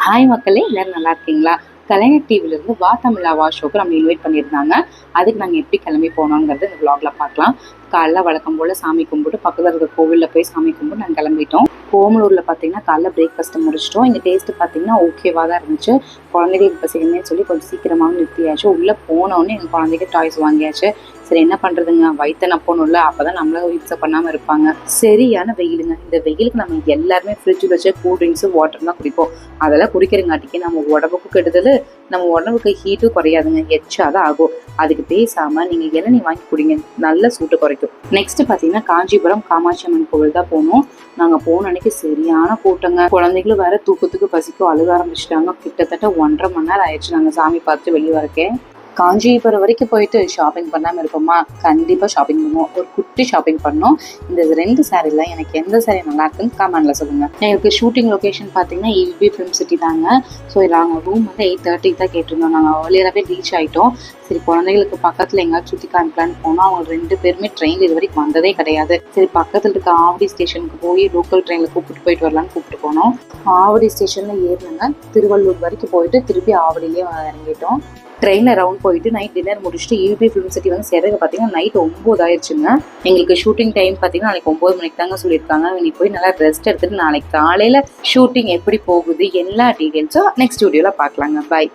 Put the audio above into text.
Hi மக்களே, எல்லாரும் நல்லா இருக்கீங்களா? கலைஞர் டிவிலேருந்து வா தமிழா வா ஷோக்கு நம்ம இன்வைட் பண்ணியிருந்தாங்க. அதுக்கு நாங்கள் எப்படி கிளம்பி போனோங்கிறது இந்த vlogல பார்க்கலாம். காலைல வழக்கம் போல் சாமி கும்பிட்டு பக்கத்தில் இருக்கிற கோவிலில் போய் சாமி கும்பிட்டு நாங்கள் கிளம்பிட்டோம். ஓமலூரில் பார்த்தீங்கன்னா காலைல பிரேக்ஃபாஸ்ட்டு முடிச்சிட்டோம். இங்கே டேஸ்ட்டு பார்த்தீங்கன்னா ஓகேவாக தான் இருந்துச்சு. குழந்தைகளுக்கு பசிக்குமே சொல்லி கொஞ்சம் சீக்கிரமாக நிறுத்தியாச்சு. உள்ளே போனோடனே எங்கள் குழந்தைக்கு டாய்ஸ் வாங்கியாச்சு. சரி என்ன பண்ணுறதுங்க, வயிற்று நப்பணும்ல, அப்போ தான் நம்மள யூஸ் பண்ணாமல் இருப்பாங்க. சரியான வெயிலுங்க. இந்த வெயிலுக்கு நம்ம எல்லாருமே ஃப்ரிட்ஜில் வச்சு கூல் ட்ரிங்க்ஸு வாட்டர் தான் குடிப்போம். அதெல்லாம் குடிக்கிறங்காட்டிக்கு நம்ம உடம்புக்கும் கெடுதல், நம்ம உடம்புக்கு ஹீட்டும் குறையாதுங்க, எச்சாதான் ஆகும். அதுக்கு பேசாமல் நீங்கள் இளநீ வாங்கி குடிங்க, நல்ல சூட்டு குறைக்கும். நெக்ஸ்ட் பார்த்தீங்கன்னா காஞ்சிபுரம் காமாட்சி அம்மன் கோவில் தான் போனோம். நாங்கள் போன அன்னைக்கு சரியான கூட்டங்க. குழந்தைகளும் வேற தூக்கத்துக்கு பசிக்கும் அழுக ஆரம்பிச்சிட்டாங்க. கிட்டத்தட்ட 1.5 மணி நேரம் ஆயிடுச்சு நாங்கள் சாமி பார்த்துட்டு வெளியே வரக்கேன். காஞ்சிபுரம் வரைக்கும் போயிட்டு ஷாப்பிங் பண்ணாமல் இருப்போமா? கண்டிப்பாக ஷாப்பிங் பண்ணுவோம். ஒரு குட்டி ஷாப்பிங் பண்ணோம். இந்த 2 சாரீல எனக்கு எந்த சாரீ நல்லா இருக்குன்னு கமெண்ட்ல சொல்லுங்க. எங்களுக்கு ஷூட்டிங் லொக்கேஷன் பார்த்தீங்கன்னா EB ஃபிலிம் சிட்டி தாங்க. ஸோ நாங்கள் ரூம் வந்து 8:30 தான் கேட்டிருந்தோம். நாங்கள் ஏர்லியராகவே ரீச் ஆகிட்டோம். சரி குழந்தைகளுக்கு பக்கத்தில் எங்கேயாச்சும் சுற்றி காமிக்கலான்னு போனோம். அவங்க 2 பேருமே ட்ரெயின் இது வரைக்கும் வந்ததே கிடையாது. சரி பக்கத்தில் இருக்க ஆவடி ஸ்டேஷனுக்கு போய் லோக்கல் ட்ரெயினில் கூப்பிட்டு போயிட்டு வரலான்னு கூப்பிட்டு போனோம். ஆவடி ஸ்டேஷனில் ஏறினாங்க. திருவள்ளூர் வரைக்கும் போயிட்டு திருப்பி ஆவடியிலே இறங்கிட்டோம். ட்ரெயினில் ரவுண்ட் போயிட்டு நைட் டின்னர் முடிச்சுட்டு EB ஃபிலிம் சிட்டி வந்து சேர்றதுக்கு பார்த்தீங்கன்னா நைட் 9 ஆயிடுச்சுங்க. எங்களுக்கு ஷூட்டிங் டைம் பார்த்தீங்கன்னா நாளைக்கு 9 மணிக்கு தாங்க சொல்லியிருக்காங்க. இன்னைக்கு போய் நல்லா ரெஸ்ட் எடுத்துட்டு நாளைக்கு காலையில் ஷூட்டிங் எப்படி போகுது எல்லா டீட்டெயில்ஸும் நெக்ஸ்ட் வீடியோவில் பார்க்கலாங்க. பாய்.